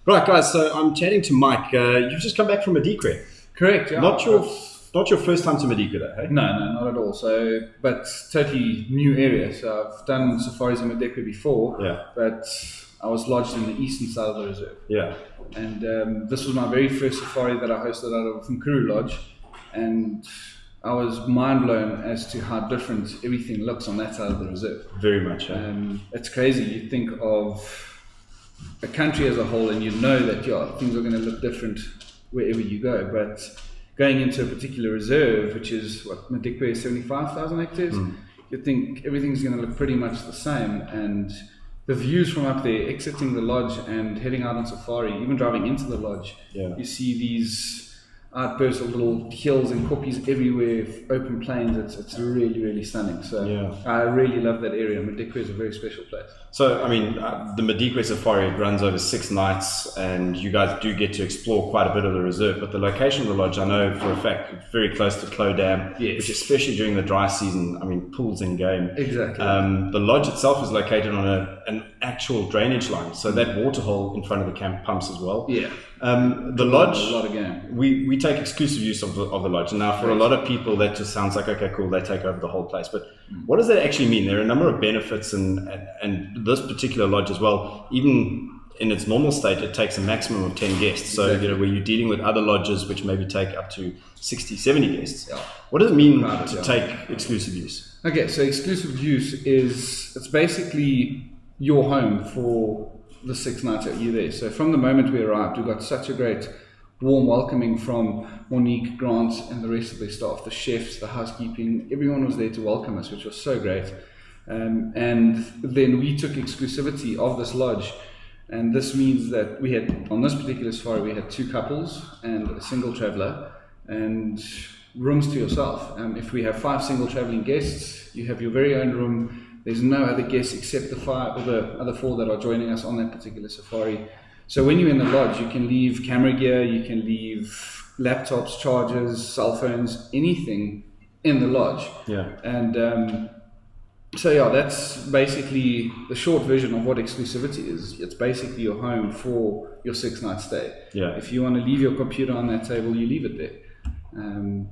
Right, guys. So I'm chatting to Mike. You've just come back from Madikwe. Correct, yeah. Not your first time to Madikwe, though, hey? No, not at all. So, but totally new area. So I've done safaris in Madikwe before, Yeah. but I was lodged in the eastern side of the reserve. Yeah. And this was my very first safari that I hosted out of Nkuru Lodge, and I was mind blown as to how different everything looks on that side of the reserve. Very much. It's crazy. You think of a country as a whole, and you know that things are going to look different wherever you go. But going into a particular reserve, which is Madikwe, 75,000 hectares, you think everything's going to look pretty much the same. And the views from up there, exiting the lodge and heading out on safari, even driving into the lodge, you see these outbursts of little hills and koppies everywhere, open plains. It's really, really stunning. So I really love that area. Madikwe is a very special place. So, I mean, the Madikwe safari runs over 6 nights, and you guys do get to explore quite a bit of the reserve. But the location of the lodge, I know for a fact, it's very close to Clo Dam, which especially during the dry season, I mean, pools in game. Exactly. The lodge itself is located on an actual drainage line, so that water hole in front of the camp pumps as well. Yeah. The lodge, a lot of game. We take exclusive use of the lodge. And now for a lot of people, that just sounds like, okay, cool, they take over the whole place. But what does that actually mean? There are a number of benefits, and this particular lodge as well, even in its normal state, it takes a maximum of 10 guests. So, where you're dealing with other lodges, which maybe take up to 60, 70 guests. Yeah. What does it mean to take exclusive use? Okay, so exclusive use it's basically your home for the 6 nights that you're there. So from the moment we arrived, we got such a great warm welcoming from Monique, Grant, and the rest of their staff, the chefs, the housekeeping. Everyone was there to welcome us, which was so great. And then we took exclusivity of this lodge, and this means that we had, on this particular safari, we had 2 couples and a single traveller, and rooms to yourself. If we have 5 single travelling guests, you have your very own room. There's no other guests except the 5 or the other 4 that are joining us on that particular safari. So when you're in the lodge, you can leave camera gear, you can leave laptops, chargers, cell phones, anything in the lodge. Yeah. And that's basically the short version of what exclusivity is. It's basically your home for your 6-night stay. Yeah. If you want to leave your computer on that table, you leave it there.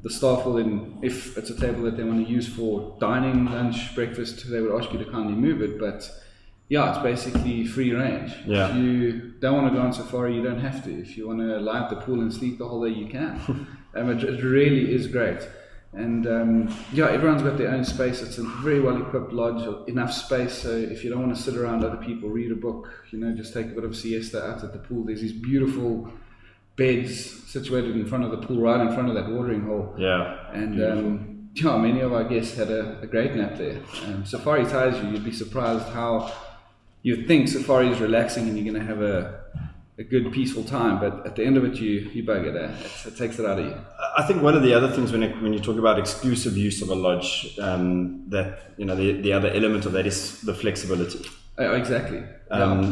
The staff will then, if it's a table that they want to use for dining, lunch, breakfast, they would ask you to kindly move it. But it's basically free range. Yeah. If you don't want to go on safari, you don't have to. If you want to lie at the pool and sleep the whole day, you can. It really is great. And everyone's got their own space. It's a very well equipped lodge, enough space. So if you don't want to sit around other people, read a book, just take a bit of siesta out at the pool. There's these beautiful beds situated in front of the pool, right in front of that watering hole. Yeah. And many of our guests had a great nap there. Safari ties you. You'd be surprised how you think safari is relaxing and you're going to have a good peaceful time, but at the end of it you bugger it. It takes it out of you. I think one of the other things when you talk about exclusive use of a lodge, that the other element of that is the flexibility. Exactly.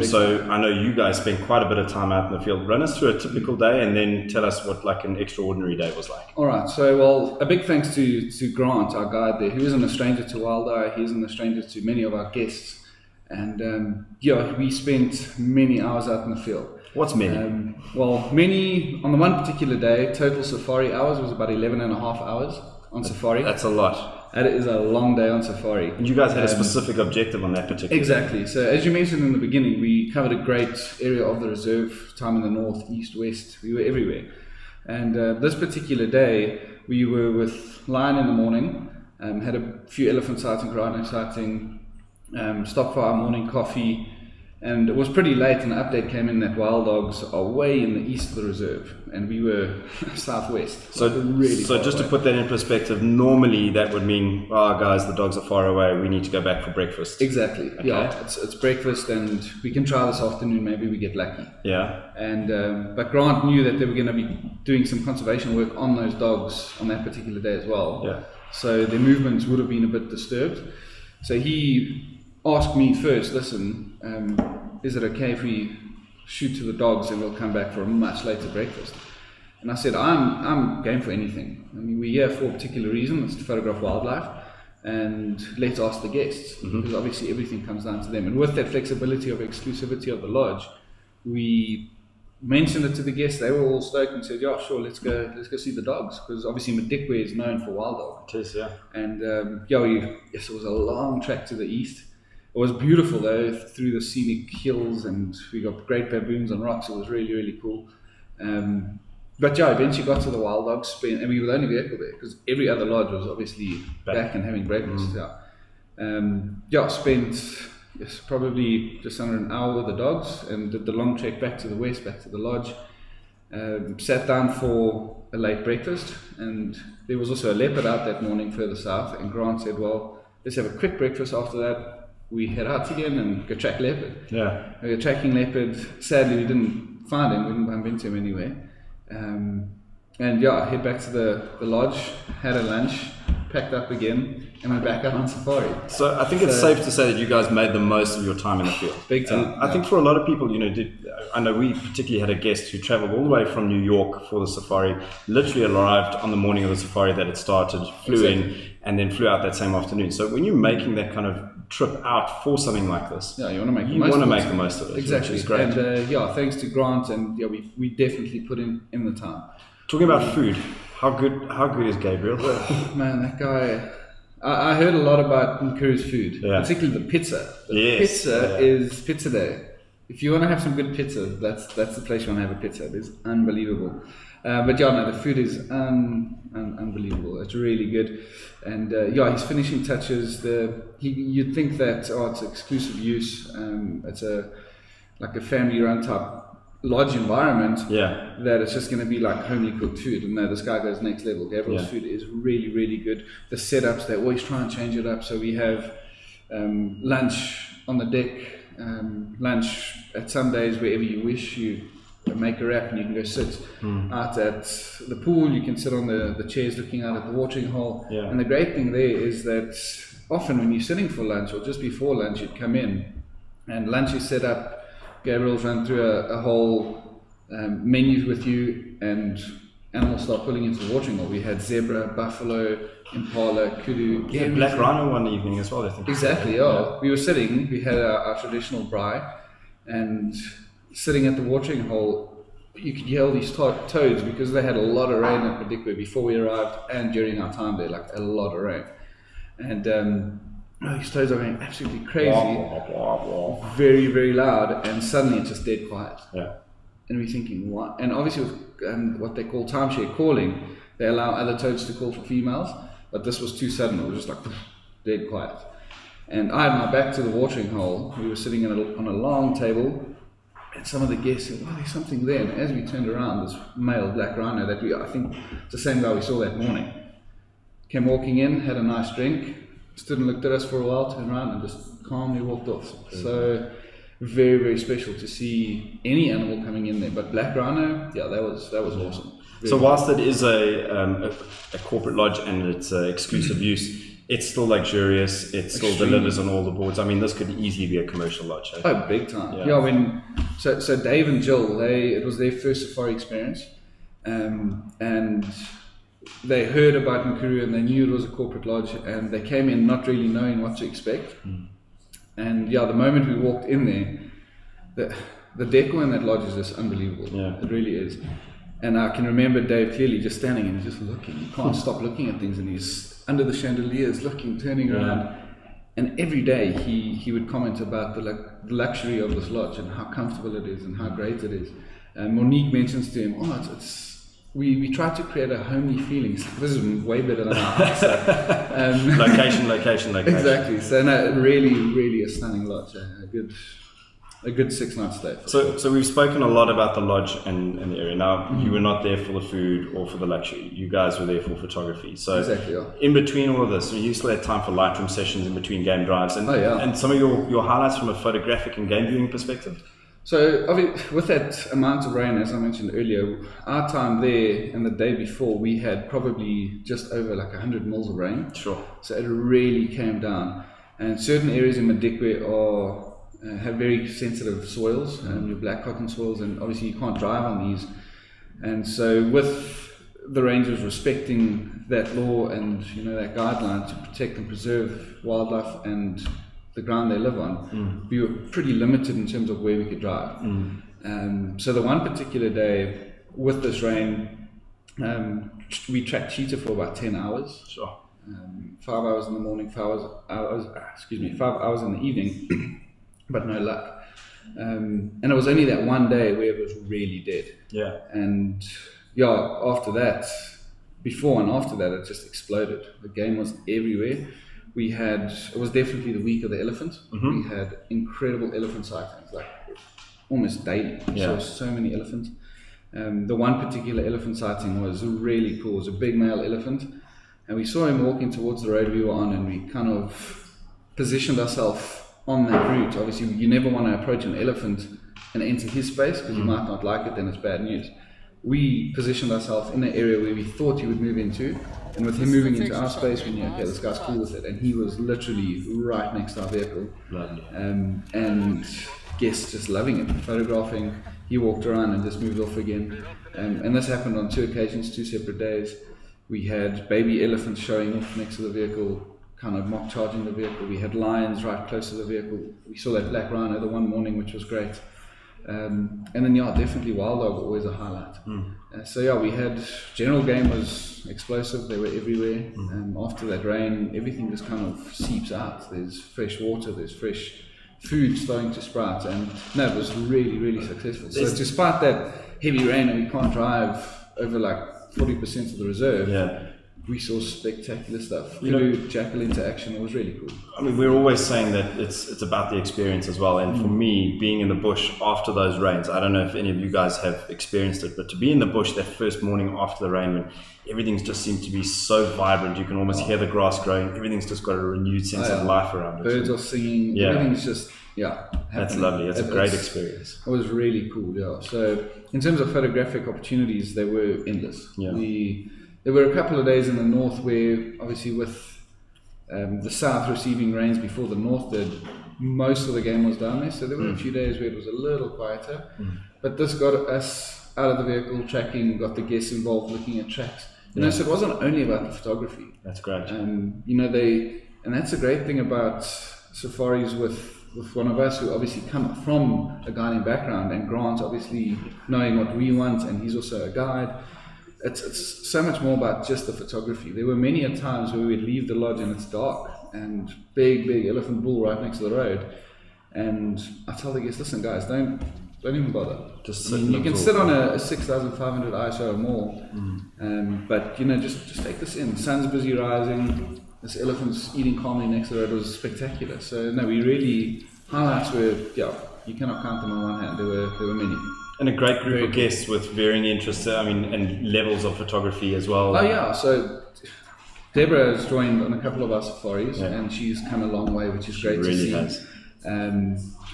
So I know you guys spent quite a bit of time out in the field. Run us through a typical day and then tell us what like an extraordinary day was like. All right. So, a big thanks to Grant, our guide there, who isn't a stranger to Wild Eye. He isn't a stranger to many of our guests. And we spent many hours out in the field. What's many? Many on the one particular day, total safari hours was about 11 and a half hours on safari. That's a lot. That is a long day on safari. And you guys had a specific objective on that particular Exactly. So as you mentioned in the beginning, we covered a great area of the reserve, time in the north, east, west. We were everywhere. And this particular day, we were with Lion in the morning, had a few elephant sighting, rhino sighting, stopped for our morning coffee, and it was pretty late, and the update came in that wild dogs are way in the east of the reserve, and we were southwest. So just to put that in perspective, normally that would mean, guys, the dogs are far away, we need to go back for breakfast. Exactly. Okay. Yeah, it's breakfast, and we can try this afternoon, maybe we get lucky. Yeah. And but Grant knew that they were going to be doing some conservation work on those dogs on that particular day as well. Yeah. So their movements would have been a bit disturbed. So he asked me first, listen, is it okay if we shoot to the dogs and we'll come back for a much later breakfast? And I said, I'm game for anything. I mean, we're here for a particular reason, it's to photograph wildlife, and let's ask the guests, because obviously everything comes down to them. And with that flexibility of exclusivity of the lodge, we mentioned it to the guests. They were all stoked and said, "Yeah, sure, let's go see the dogs," because obviously Madikwe is known for wild dogs. It is, yeah. And yes, it was a long track to the east. It was beautiful though, through the scenic hills, and we got great baboons on rocks. It was really, really cool. But yeah, eventually got to the wild dogs, and we were the only vehicle there because every other lodge was obviously back and having breakfast. Spent probably just under an hour with the dogs and did the long trek back to the west, back to the lodge. Sat down for a late breakfast, and there was also a leopard out that morning further south, and Grant said, well, let's have a quick breakfast. After that we head out again and go track leopard. Yeah, we were tracking leopard. Sadly we didn't find him, we didn't bump into him anywhere. Head back to the lodge, had a lunch, packed up again, and went back out on safari. So I think it's safe to say that you guys made the most of your time in the field. Big time. I think for a lot of people, I know we particularly had a guest who traveled all the way from New York for the safari, literally arrived on the morning of the safari that it started, flew in, and then flew out that same afternoon. So when you're making that kind of trip out for something like this, you want to make the most of it. Exactly. Which is great. And thanks to Grant, and we definitely put in the time. Talking about food, how good is Gabriel? Man, that guy. I heard a lot about Nkuru's food, particularly the pizza. Pizza is pizza day. If you want to have some good pizza, that's the place you want to have a pizza. It is unbelievable. The food is unbelievable. It's really good. And his finishing touches. You'd think that it's exclusive use. It's a family-run type lodge environment. That it's just going to be like homely cooked food. And no, this guy goes next level. Gabriel's food is really, really good. The setups, they always try and change it up. So we have lunch on the deck. Lunch at some days wherever you wish. You make a wrap and you can go sit out at the pool. You can sit on the chairs looking out at the watering hole. And the great thing there is that often when you're sitting for lunch or just before lunch, you'd come in and lunch is set up. Gabriel's run through a whole menu with you, and animals start pulling into the watering hole. We had zebra, buffalo, impala, kudu. Black rhino one evening as well, I think. Exactly, We were sitting, we had our traditional braai, and sitting at the watering hole, you could yell these toads because they had a lot of rain at Madikwe before we arrived and during our time there, like a lot of rain. And these toads are going absolutely crazy, very, very loud, and suddenly it's just dead quiet. And we're thinking, what? And obviously with what they call timeshare calling, they allow other toads to call for females, but this was too sudden. It was just like dead quiet. And I had my back to the watering hole. We were sitting on a long table, and some of the guests said, "Well, there's something there." And as we turned around, this male black rhino that I think it's the same guy we saw that morning, came walking in, had a nice drink, stood and looked at us for a while, turned around and just calmly walked off. So very, very special to see any animal coming in there. But black rhino, that was awesome. So whilst it is a corporate lodge and it's exclusive use, it's still luxurious. It still delivers on all the boards. I mean, this could easily be a commercial lodge. Oh, big time. So Dave and Jill, it was their first safari experience, and they heard about Nkuru and they knew it was a corporate lodge, and they came in not really knowing what to expect. And the moment we walked in there, the decor in that lodge is just unbelievable. It really is. And I can remember Dave clearly just standing and just looking. You can't stop looking at things, and he's under the chandeliers looking, turning around. And every day he would comment about the luxury of this lodge and how comfortable it is and how great it is. And Monique mentions to him, we try to create a homely feeling. This is way better than our house. Location. Exactly. So really, really a stunning lodge. A good 6 night stay. So we've spoken a lot about the lodge and the area. Now, you were not there for the food or for the luxury. You guys were there for photography. So exactly, in between all of this, you still had time for Lightroom sessions in between game drives. And some of your highlights from a photographic and game viewing perspective? So with that amount of rain, as I mentioned earlier, our time there and the day before, we had probably just over 100 mils of rain. Sure. So it really came down. And certain areas in Madikwe have very sensitive soils, your black cotton soils, and obviously you can't drive on these. And so with the rangers respecting that law and that guideline to protect and preserve wildlife and the ground they live on, we were pretty limited in terms of where we could drive. So the one particular day with this rain, we tracked cheetah for about 10 hours. Sure. 5 hours in the morning, 5 hours in the evening, but no luck. And it was only that one day where it was really dead. Yeah. And yeah, after that, before and after that, it just exploded. The game was everywhere. It was definitely the week of the elephant. We had incredible elephant sightings, like almost daily. We saw so many elephants. The one particular elephant sighting was really cool. It was a big male elephant, and we saw him walking towards the road we were on, and we kind of positioned ourselves on that route. Obviously, you never want to approach an elephant and enter his space because you might not like it, then it's bad news. We positioned ourselves in the area where we thought he would move into, and with him moving into our space, we knew, okay, this guy's cool with it. And he was literally right next to our vehicle. Lovely. And guests just loving it, photographing. He walked around and just moved off again. And this happened on 2 occasions, 2 separate days. We had baby elephants showing off next to the vehicle, kind of mock charging the vehicle. We had lions right close to the vehicle. We saw that black rhino the one morning, which was great. And then definitely wild dog, always a highlight. So we had, general game was explosive. They were everywhere. After that rain, everything just kind of seeps out. There's fresh water, there's fresh food starting to sprout, and no, it was really, really successful. So despite that heavy rain and we can't drive over like 40% of the reserve, we saw spectacular stuff. Flew jackal into action. It was really cool. I mean, we're always saying that it's about the experience as well. And for me, being in the bush after those rains, I don't know if any of you guys have experienced it, but to be in the bush that first morning after the rain, when everything's just seemed to be so vibrant, you can almost hear the grass growing. Everything's just got a renewed sense of life around it. Birds are singing. Everything's just that's lovely. It's a great experience. It was really cool. So in terms of photographic opportunities, they were endless. There were a couple of days in the north where, obviously, with the south receiving rains before the north did, most of the game was down there. So there were a few days where it was a little quieter. But this got us out of the vehicle, tracking, got the guests involved, looking at tracks. So it wasn't only about the photography. That's great. And that's a great thing about safaris with one of us who obviously come from a guiding background, and Grant obviously knowing what we want, and he's also a guide. It's so much more about just the photography. There were many a times where we'd leave the lodge and it's dark and big elephant bull right next to the road, and I tell the guests, listen guys, don't even bother. You can sit on a 6,500 ISO or more, but just take this in. Sun's busy rising. This elephant's eating calmly next to the road. It was spectacular. So no, we really, highlights were, you cannot count them on one hand. There were many. And a great group of guests with varying interests, and levels of photography as well. Oh yeah, so Deborah has joined on a couple of our safaris, and she's come a long way, which is great to see. Has.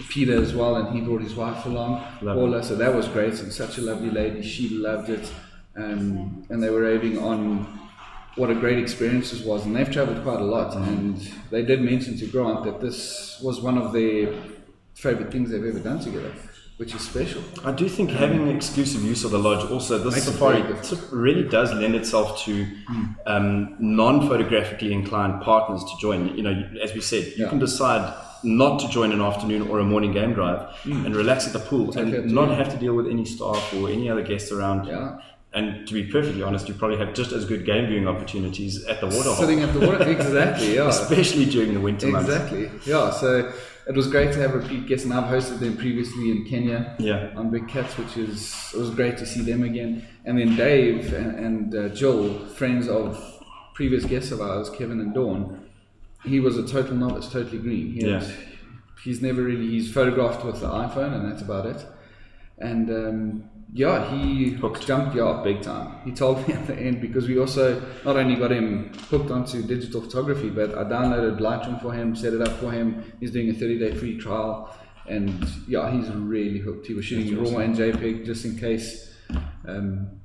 Peter as well, and he brought his wife along, Paula, so that was great, and such a lovely lady, she loved it, and they were raving on what a great experience this was, and they've travelled quite a lot, and they did mention to Grant that this was one of their favourite things they've ever done together, which is special. I do think having exclusive use of the lodge, also this safari really does lend itself to non-photographically inclined partners to join. As we said, you can decide not to join an afternoon or a morning game drive and relax at the pool and not have to deal with any staff or any other guests around. And to be perfectly honest, you probably have just as good game viewing opportunities at the waterhole. Sitting at the water, exactly, Especially during the winter months. Exactly, so it was great to have repeat guests, and I've hosted them previously in Kenya on Big Cats, it was great to see them again. And then Dave and Jill, friends of previous guests of ours, Kevin and Dawn, he was a total novice, totally green. He's photographed with the iPhone, and that's about it. And he jumped big time. He told me at the end, because we also not only got him hooked onto digital photography, but I downloaded Lightroom for him, set it up for him. He's doing a 30-day free trial, and he's really hooked. He was shooting RAW and JPEG just in case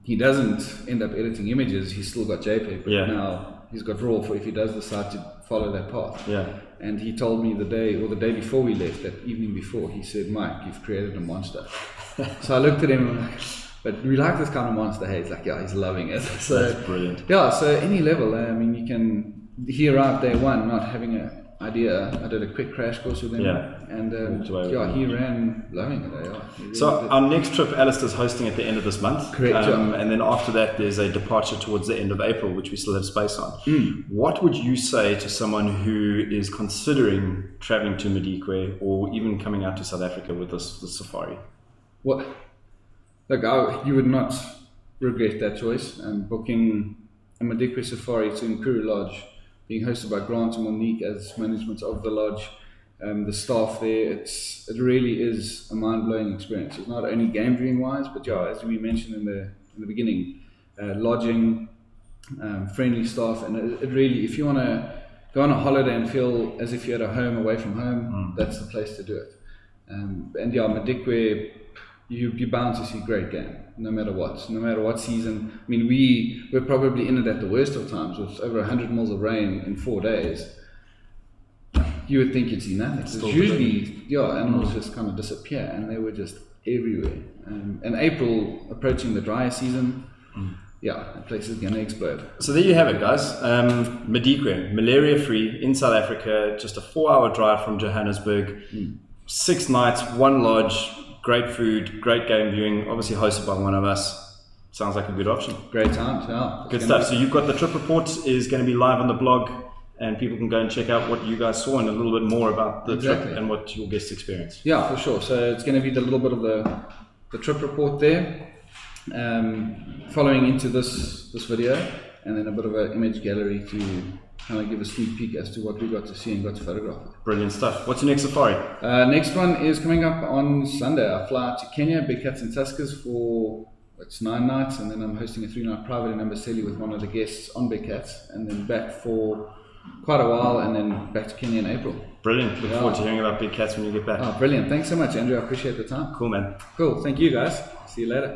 he doesn't end up editing images. He's still got JPEG, but now he's got RAW for if he does decide to follow that path. And he told me the day before we left, that evening before, he said, Mike, you've created a monster. So I looked at him and I'm like, but we like this kind of monster. He's like, he's loving it. So that's brilliant. So any level, you can, he arrived day one not having an idea. I did a quick crash course with him, and he ran loving it. He really So did. our next trip, Alistair's hosting at the end of this month. Correct. And then after that, there's a departure towards the end of April, which we still have space on. What would you say to someone who is considering traveling to Madikwe or even coming out to South Africa with this safari? What? Look, you would not regret that choice. Booking a Madikwe safari to Nkuru Lodge, being hosted by Grant and Monique as management of the lodge, the staff there, it really is a mind-blowing experience. It's not only game viewing wise, but as we mentioned in the beginning, lodging, friendly staff, and it really, if you want to go on a holiday and feel as if you're at a home away from home, that's the place to do it. Madikwe, you're bound to see great game, no matter what season. I mean, we're probably in it at the worst of times with over 100 mils of rain in 4 days. You would think you'd see nothing. It's usually, animals just kind of disappear, and they were just everywhere. And April, approaching the drier season, the place is going to explode. So there you have it, guys. Madikwe, malaria-free in South Africa, just a 4-hour drive from Johannesburg, 6 nights, 1 lodge, great food, great game viewing, obviously hosted by one of us. Sounds like a good option. Great times, yeah. Good stuff. So you've got the trip report is going to be live on the blog, and people can go and check out what you guys saw and a little bit more about the trip and what your guests experienced. Yeah, for sure. So it's going to be the little bit of the trip report there, following into this video, and then a bit of an image gallery to kind of give a sneak peek as to what we got to see and got to photograph. Brilliant stuff. What's your next safari? Next one is coming up on Sunday. I fly out to Kenya, Big Cats and Tuskers for 9 nights, and then I'm hosting a 3-night private in Amboseli with one of the guests on Big Cats, and then back for quite a while, and then back to Kenya in April. Brilliant. Look forward to hearing about Big Cats when you get back. Oh, brilliant. Thanks so much, Andrew. I appreciate the time. Cool, man. Cool. Thank you, guys. See you later.